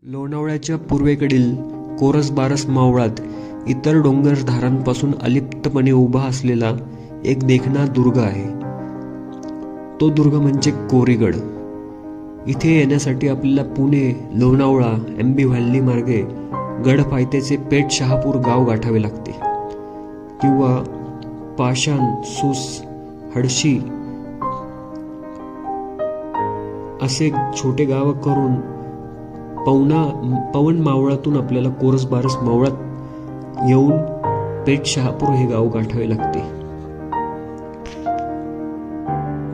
लोणावळ्याच्या पूर्वेकडील कोरस-बारस मावळात इतर डोंगरधारांपासून अलिप्तपणे उभा असलेला एक देखणा दुर्ग आहे. तो दुर्ग म्हणजे कोरीगड. इथे येण्यासाठी आपल्याला पुणे, लोणावळा, एमबी व्हॅली मार्गे गडपायथ्याचे पेठ शहापूर गाव गाठावे लागते किंवा पाषाण, सूस, हडशी असे छोटे गाव करून पवन मावळातून आपल्याला कोरस-बारस मावळात येऊन पेठ शहापूर हे गाव गाठावे लागते.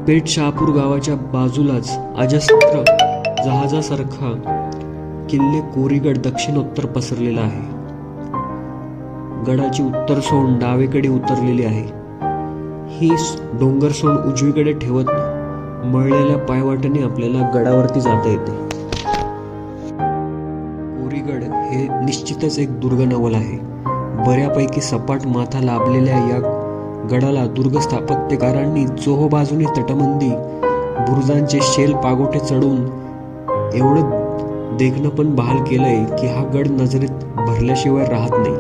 पेठ शहापूर गावाच्या बाजूलाच अजस्त्र जहाजासारखा किल्ले कोरीगड दक्षिणोत्तर पसरलेला आहे. गडाची उत्तर सोंड डावीकडे उतरलेली आहे. ही डोंगर सोंड उजवीकडे ठेवत मळलेल्या पायवाटेने आपल्याला गडावरती जाता येते. कोरीगड हे निश्चितच एक दुर्ग नवल आहे. बऱ्यापैकी सपाट माथा लाभलेल्या या गडाला दुर्ग स्थापत्यकारांनी चोहोबाजूनी तटबंदी, बुरुजांचे शेल पागोटे चढून एवढं देखणं पण बहाल केलंय की हा गड नजरेत भरल्याशिवाय राहत नाही.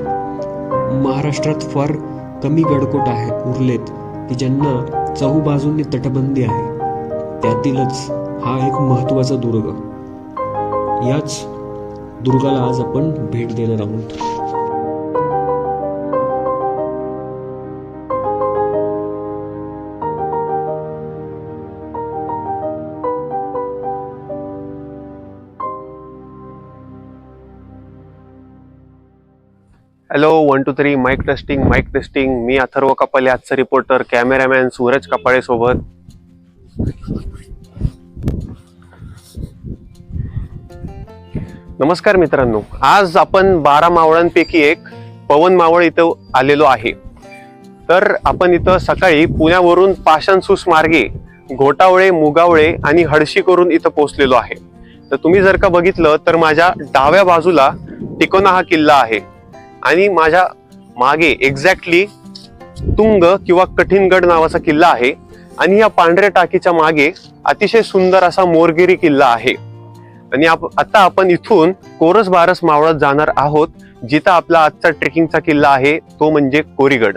महाराष्ट्रात फार कमी गडकोट उरलेत की ज्यांना चहूबाजूंनी तटबंदी आहे. त्यातीलच हा एक महत्त्वाचा दुर्ग. याच दुर्गाला आज आपण भेट देणार आहोत. Hello 1 2 3 mic testing. मी अथर्व कपाले, आजचा रिपोर्टर, कॅमेरामॅन सूरज कपाळे सोबत. नमस्कार मित्रांनो, आज आपण 12 मावळांपैकी एक पवन मावळ इथं आलेलो आहे. तर आपण इथं सकाळी पुण्यावरून पाषाणसूस मार्गे घोटावळे, मुगावळे आणि हडशी करून इथं पोहोचलेलो आहे. तर तुम्ही जर का बघितलं तर माझ्या डाव्या बाजूला तिकोना हा किल्ला आहे आणि माझ्या मागे एक्झॅक्टली तुंग किंवा कठीणगड नावाचा किल्ला आहे आणि या पांढऱ्या टाकीच्या मागे अतिशय सुंदर असा मोरगिरी किल्ला आहे. आणि आता आपण इथून कोरस-बारस मावळात जाणार आहोत, जिथं आपला आजचा ट्रेकिंगचा किल्ला आहे तो म्हणजे कोरीगड.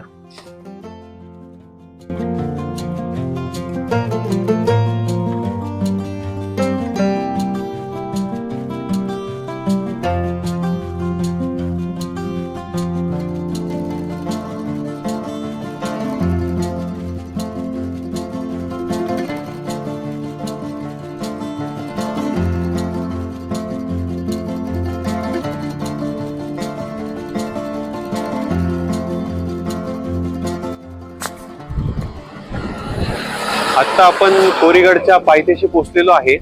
आता आपण कोरीगडच्या पायथ्याशी पोहोचलेलो आहे.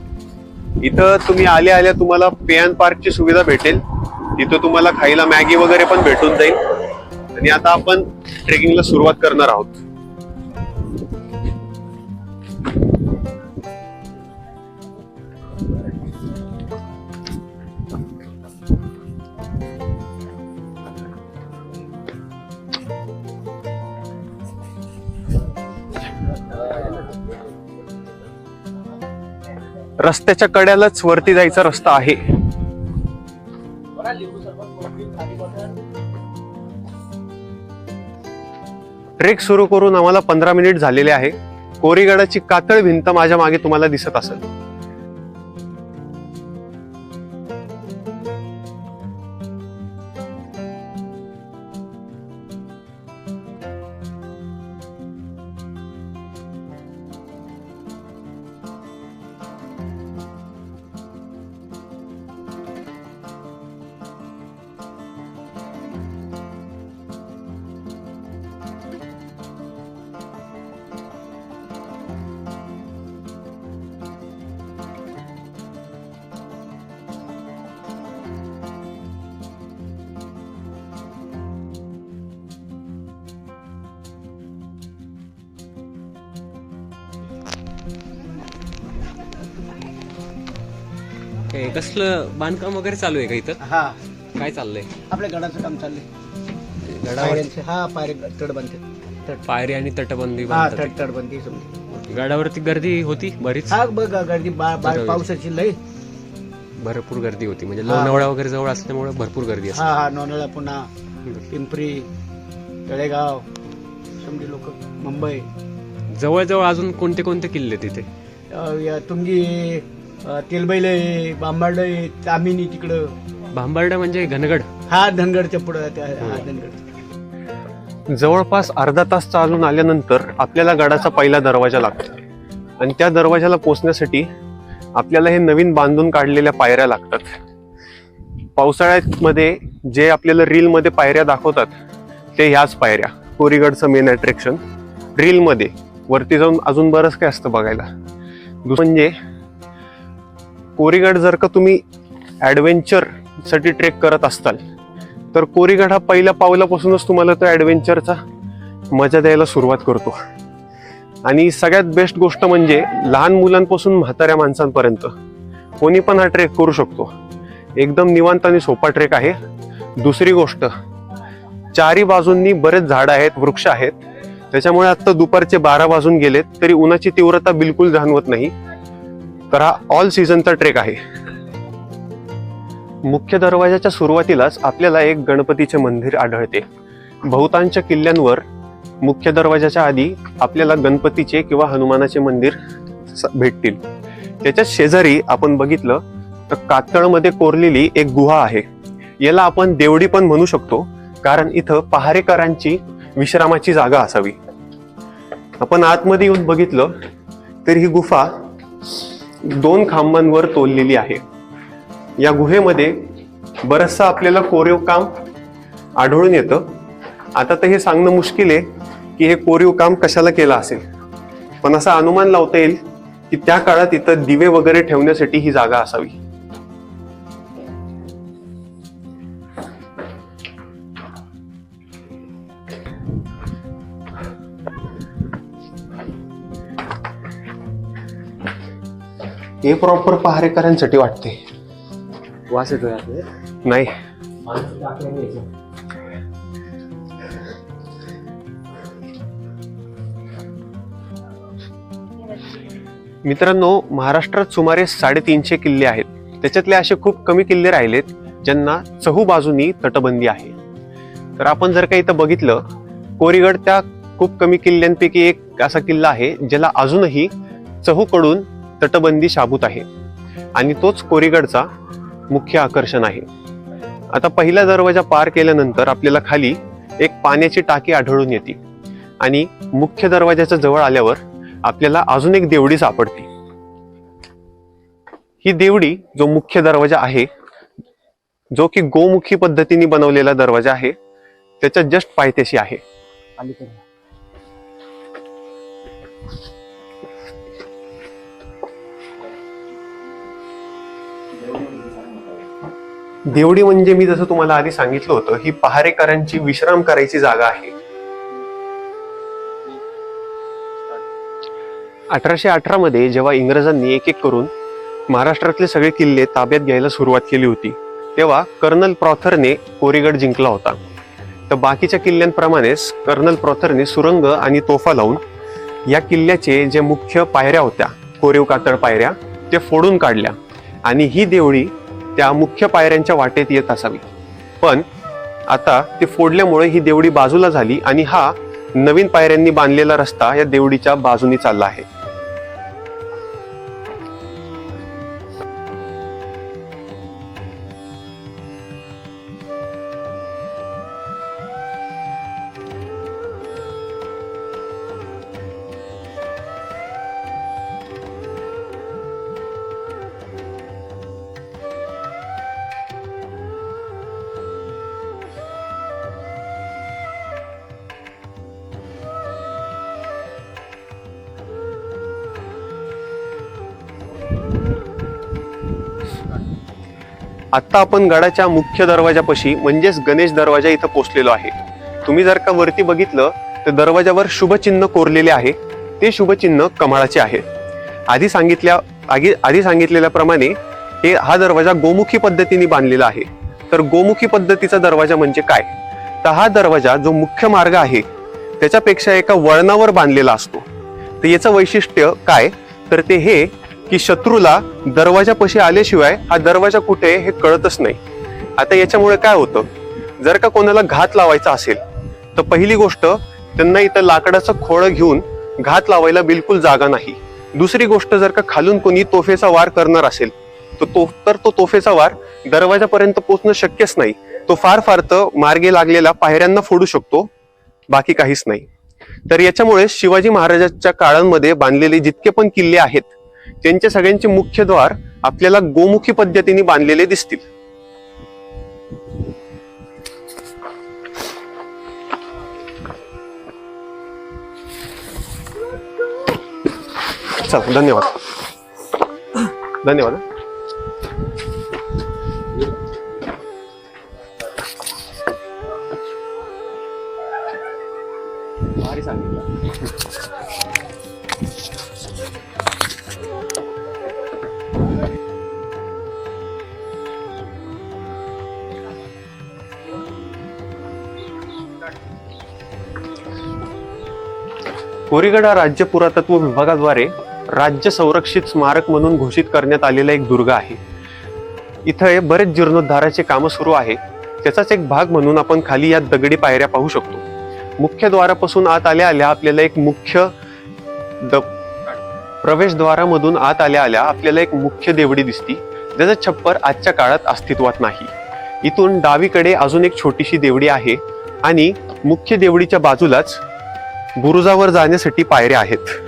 इथं तुम्ही आल्या तुम्हाला पे अँड पार्कची सुविधा भेटेल. तिथं तुम्हाला खायला मॅगी वगैरे पण भेटून जाईल. आणि आता आपण ट्रेकिंगला सुरुवात करणार आहोत. रस्त्याच्या कड्यालाच वरती जायचा रस्ता आहे. ट्रेक सुरू करून आम्हाला 15 मिनिट झालेले आहे. कोरीगडाची कातळ भिंत माझ्या मागे तुम्हाला दिसत असेल. कसलं बांधकाम वगैरे चालू आहे का इथं? हा, काय चाललंय? आपल्या गडाचं काम चाललंय. गडावर पायरी तटबंदी, पायरी आणि तटबंदी हा बांधतात. तटबंदी समजा. गडावरती गर्दी होती बरीच. हा बघ गर्दी पावसाची लय भरपूर गर्दी होती, म्हणजे लोणावळा वगैरे जवळ असल्यामुळे भरपूर गर्दी असते. हा नोंदळा, पुन्हा पिंपरी, तळेगाव, समजी लोक, मुंबई. जवळजवळ अजून कोणते कोणते किल्ले तिथे? या तुंगी, तेलबैले, बांबार्ड, तामिनी तिकडं. भांबर्डा म्हणजे घनगड. हा धनगडच्या पुढं हा धनगड. जवळपास अर्धा तास चालून आल्यानंतर आपल्याला गडाचा पहिला दरवाजा लागतो आणि त्या दरवाजाला पोहोचण्यासाठी आपल्याला हे नवीन बांधून काढलेल्या पायऱ्या लागतात. पावसाळ्यामध्ये जे आपल्याला रीलमध्ये पायऱ्या दाखवतात ते ह्याच पायऱ्या. कोरीगडचं मेन अट्रॅक्शन रीलमध्ये. वरती जाऊन अजून बरंच काय असतं बघायला. दुसरं म्हणजे कोरीगड जर का तुम्ही ॲडव्हेंचर साठी ट्रेक करत असताल तर कोरीगड हा पहिल्या पावलापासूनच तुम्हाला तो ॲडव्हेंचरचा मजा द्यायला सुरुवात करतो. आणि सगळ्यात बेस्ट गोष्ट म्हणजे लहान मुलांपासून म्हाताऱ्या माणसांपर्यंत कोणी पण हा ट्रेक करू शकतो. एकदम निवांत आणि सोपा ट्रेक आहे. दुसरी गोष्ट, चारी बाजूंनी बरेच झाडं आहेत, वृक्ष आहेत, त्याच्यामुळे आता दुपारचे 12 वाजून गेलेत तरी उन्हाची तीव्रता बिलकुल जाणवत नाही. तर हा ऑल सीझनचा ट्रेक आहे. मुख्य दरवाजाच्या सुरुवातीलाच आपल्याला एक गणपतीचे मंदिर आढळते. बहुतांश किल्ल्यांवर मुख्य दरवाजाच्या आधी आपल्याला गणपतीचे किंवा हनुमानाचे मंदिर भेटतील. त्याच्या शेजारी आपण बघितलं तर कातळमध्ये कोरलेली एक गुहा आहे. याला आपण देवडी पण म्हणू शकतो, कारण इथं पहारेकरांची विश्रामाची जागा असावी. आपण आतमध्ये येऊन बघितलं तर ही गुफा 2 खांबांवर तोललेली आहे. या गुहेमध्ये बरचसं आपल्याला कोरीव काम आढळून येतं. आता तर हे सांगणं मुश्किल आहे की हे कोरीव काम कशाला केलं असेल, पण असा अनुमान लावता येईल की त्या काळात इथं दिवे वगैरे ठेवण्यासाठी ही जागा असावी. हे प्रॉपर पहारेकरांसाठी वाटते. वास येतोय नाही, मित्रांनो, महाराष्ट्रात सुमारे 350 किल्ले आहेत. त्याच्यातले असे खूप कमी किल्ले राहिलेत ज्यांना चहूबाजूनी तटबंदी आहे. तर आपण जर का इथं बघितलं, कोरीगड त्या खूप कमी किल्ल्यांपैकी एक असा किल्ला आहे ज्याला अजूनही चहूकडून तटबंदी शाबूत आहे आणि तोच कोरीगडचा मुख्य आकर्षण आहे. आता पहिला दरवाजा पार केल्यानंतर आपल्याला खाली एक पाण्याची टाकी आढळून येते आणि मुख्य दरवाजाच्या जवळ आल्यावर आपल्याला अजून एक देवडी सापडते. ही देवडी जो मुख्य दरवाजा आहे, जो की गोमुखी पद्धतीने बनवलेला दरवाजा आहे, त्याच्या जस्ट पायथ्याशी आहे. देवडी म्हणजे मी जसं तुम्हाला आधी सांगितलं होतं, ही पहारेकरांची विश्राम करायची जागा आहे. 1818 मध्ये जेव्हा इंग्रजांनी एक एक करून महाराष्ट्रातले सगळे किल्ले ताब्यात घ्यायला सुरुवात केली होती, तेव्हा कर्नल प्रॉथरने कोरीगड जिंकला होता. तर बाकीच्या किल्ल्यांप्रमाणेच कर्नल प्रॉथरने सुरंग आणि तोफा लावून या किल्ल्याचे जे मुख्य पायऱ्या होत्या, कोरीव कातळ पायऱ्या, ते फोडून काढल्या आणि ही देवडी त्या मुख्य पायऱ्यांच्या वाटेत येत असावी. पण आता ते फोडल्यामुळे ही देवडी बाजूला झाली आणि हा नवीन पायऱ्यांनी बांधलेला रस्ता या देवडीच्या बाजूनी चालला आहे. आता आपण गडाच्या मुख्य दरवाजापाशी म्हणजेच गणेश दरवाजा इथं पोहोचलेलो आहे. तुम्ही जर का वरती बघितलं तर दरवाजावर शुभचिन्ह कोरलेले आहे. ते शुभचिन्ह कमळाचे आहे. आधी सांगितलेल्याप्रमाणे हा दरवाजा गोमुखी पद्धतीने बांधलेला आहे. तर गोमुखी पद्धतीचा दरवाजा म्हणजे काय? तर हा दरवाजा जो मुख्य मार्ग आहे त्याच्यापेक्षा एका वळणावर बांधलेला असतो. तर याचं वैशिष्ट्य काय? तर ते हे की शत्रूला दरवाजापाशी आल्याशिवाय हा दरवाजा कुठे आहे हे कळतच नाही. आता याच्यामुळे काय होतं, जर का कोणाला घात लावायचा असेल तर पहिली गोष्ट, त्यांना इथं लाकडाचं खोळ घेऊन घात लावायला बिलकुल जागा नाही. दुसरी गोष्ट, जर का खालून कोणी तोफेचा वार करणार असेल तर तो तोफेचा वार दरवाजापर्यंत पोहोचणं शक्यच नाही. तो फार तर मार्गे लागलेल्या पायऱ्यांना फोडू शकतो, बाकी काहीच नाही. तर याच्यामुळे शिवाजी महाराजांच्या काळामध्ये बांधलेले जितके पण किल्ले आहेत त्यांचे सगळ्यांचे मुख्य द्वार आपल्याला गोमुखी पद्धतीने बांधलेले दिसतील. चला, धन्यवाद. धन्यवाद. कोरीगड हा राज्य पुरातत्व विभागाद्वारे राज्य संरक्षित स्मारक म्हणून घोषित करण्यात आलेला एक दुर्ग आहे. इथे बरेच जीर्णोद्धाराचे काम सुरू आहे. त्याचाच एक भाग म्हणून आपण खाली या दगडी पायऱ्या पाहू शकतो. मुख्य द्वारापासून आत आल्या आल्या आपल्याला एक मुख्य प्रवेशद्वारामधून आत आल्या आल्या आपल्याला एक मुख्य देवडी दिसती, ज्याचं छप्पर आजच्या काळात अस्तित्वात नाही. इथून डावीकडे अजून एक छोटीशी देवडी आहे आणि मुख्य देवडीच्या बाजूलाच बुरुजावर जाण्यासाठी पायऱ्या आहेत.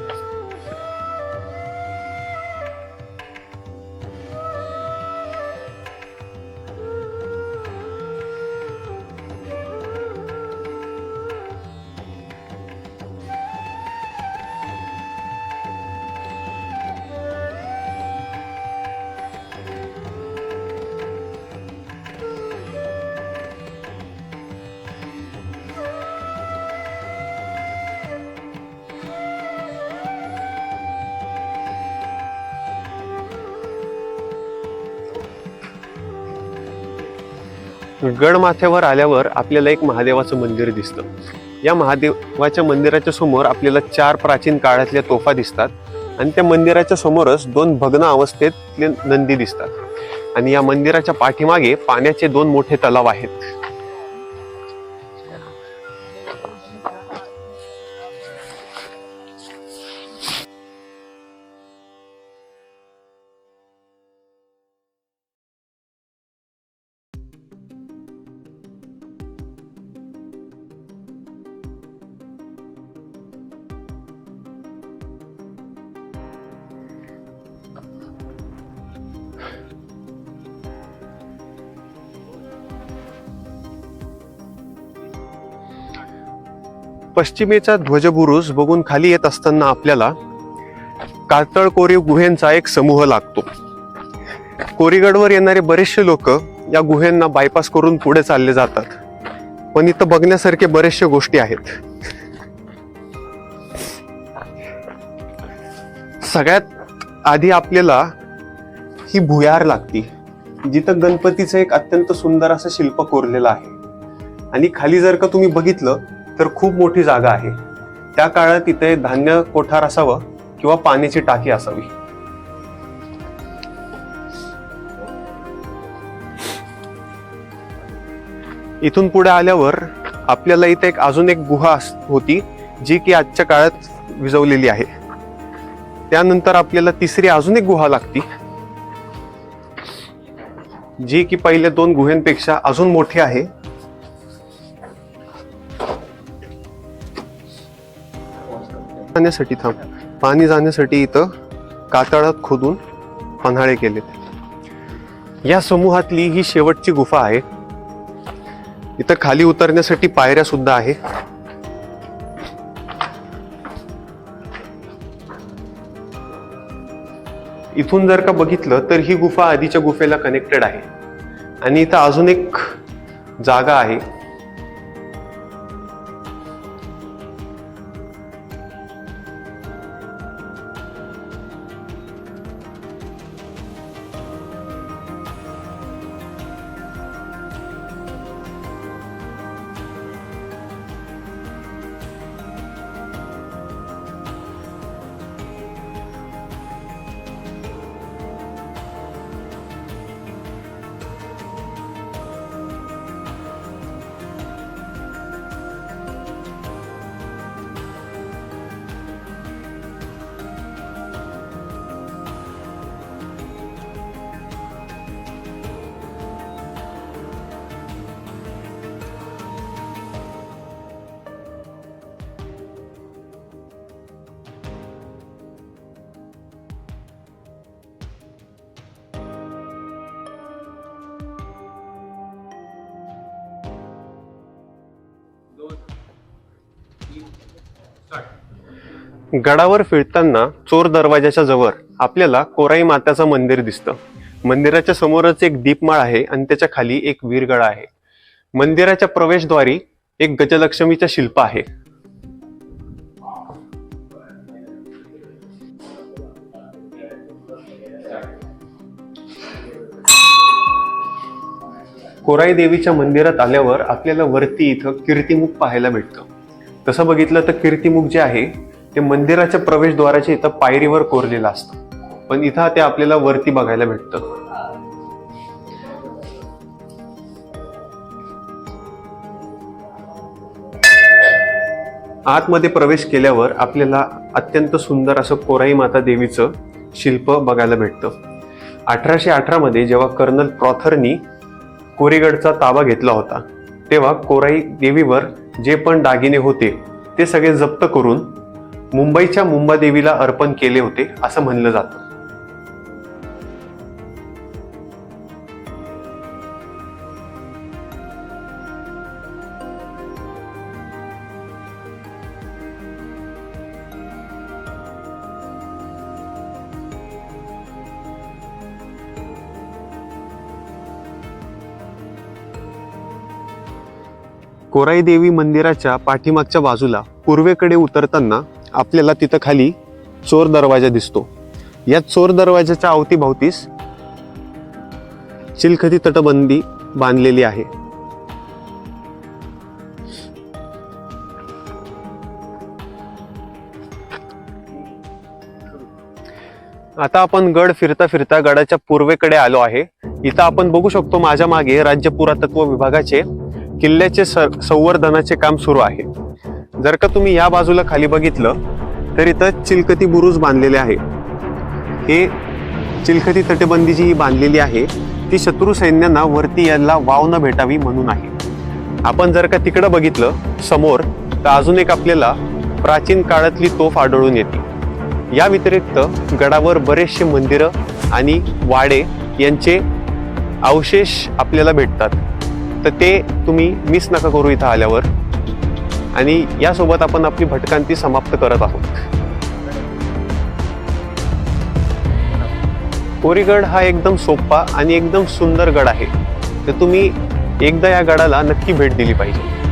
गडमाथ्यावर आल्यावर आपल्याला एक महादेवाचं मंदिर दिसतं. या महादेवाच्या मंदिराच्या समोर आपल्याला 4 प्राचीन काळातल्या तोफा दिसतात आणि त्या मंदिराच्या समोरच 2 भग्न अवस्थेतले नंदी दिसतात आणि या मंदिराच्या पाठीमागे पाण्याचे 2 मोठे तलाव आहेत. पश्चिमेचा ध्वजबुरुज बघून खाली येत असताना आपल्याला कातळ कोरीव गुहेंचा एक समूह लागतो. कोरीगडवर येणारे बरेचसे लोक या गुहेंना बायपास करून पुढे चालले जातात, पण इथं बघण्यासारखे बरेचशे गोष्टी आहेत. सगळ्यात आधी आपल्याला ही भुयार लागती, जिथं गणपतीचं एक अत्यंत सुंदर असं शिल्प कोरलेलं आहे आणि खाली जर का तुम्ही बघितलं तर खूप मोठी जागा आहे. त्या काळात इथे धान्य कोठार असावं किंवा पाण्याची टाकी असावी. इथून पुढे आल्यावर आपल्याला इथे अजून एक गुहा होती, जी की आजच्या काळात विझवलेली आहे. त्यानंतर आपल्याला तिसरी अजून एक गुहा लागती, जी की पहिल्या 2 गुहेंपेक्षा अजून मोठी आहे. पाणी जाण्यासाठी इथं कातळात खोदून पन्हाळे केलेत. या समूहातली ही शेवटची गुफा आहे. इथं खाली उतरण्यासाठी पायऱ्या सुद्धा आहे. इथून जर का बघितलं तर ही गुफा आधीच्या गुफेला कनेक्टेड आहे आणि इथं अजून एक जागा आहे. गडावर फिरताना चोर दरवाजाच्या जवळ आपल्याला कोराई माताचं मंदिर दिसतं. मंदिराच्या समोरच एक दीपमाळ आहे आणि त्याच्या खाली एक वीरगळा आहे. मंदिराच्या प्रवेशद्वारी एक गजलक्ष्मीचं शिल्प आहे. कोराई देवीच्या मंदिरात आल्यावर आपल्याला वरती इथं कीर्तिमुख पाहायला भेटतं. तसं बघितलं तर कीर्तिमुख जे आहे ते मंदिराच्या प्रवेशद्वाराच्या इथं पायरीवर कोरलेलं असतं, पण इथं ते आपल्याला वरती बघायला भेटतं. आतमध्ये प्रवेश केल्यावर आपल्याला अत्यंत सुंदर असं कोराई माता देवीचं शिल्प बघायला भेटतं. 1818 मध्ये जेव्हा कर्नल प्रॉथरनी कोरीगडचा ताबा घेतला होता तेव्हा कोराई देवीवर जे पण दागिने होते ते सगळे जप्त करून मुंबईच्या मुंबादेवीला अर्पण केले होते असं म्हणलं जातं. कोराई देवी मंदिराच्या पाठीमागच्या बाजूला पूर्वेकडे उतरताना आपल्याला तिथं खाली चोर दरवाजा दिसतो. या चोर दरवाजाच्या अवतीभवतीस चिलखती तटबंदी बांधलेली आहे. आता आपण गड फिरता फिरता गडाच्या पूर्वेकडे आलो आहे. इथं आपण बघू शकतो माझ्या मागे राज्य पुरातत्व विभागाचे किल्ल्याचे संवर्धनाचे काम सुरू आहे. जर का तुम्ही या बाजूला खाली बघितलं तर इथं चिलखती बुरुज बांधलेले आहे. हे चिलखती तटबंदी जी बांधलेली आहे ती शत्रू सैन्यांना वरती यायला वाव न भेटावी म्हणून आहे. आपण जर का तिकडं बघितलं समोर तर अजून एक आपल्याला प्राचीन काळातली तोफ आढळून येते. या व्यतिरिक्त गडावर बरेचसे मंदिरं आणि वाडे यांचे अवशेष आपल्याला भेटतात. तर ते तुम्ही मिस नका करू इथं आल्यावर. आणि यासोबत आपण आपली भटकंती समाप्त करत आहोत. कोरीगड हा एकदम सोपा आणि एकदम सुंदर गड आहे. तर तुम्ही एकदा या गडाला नक्की भेट दिली पाहिजे.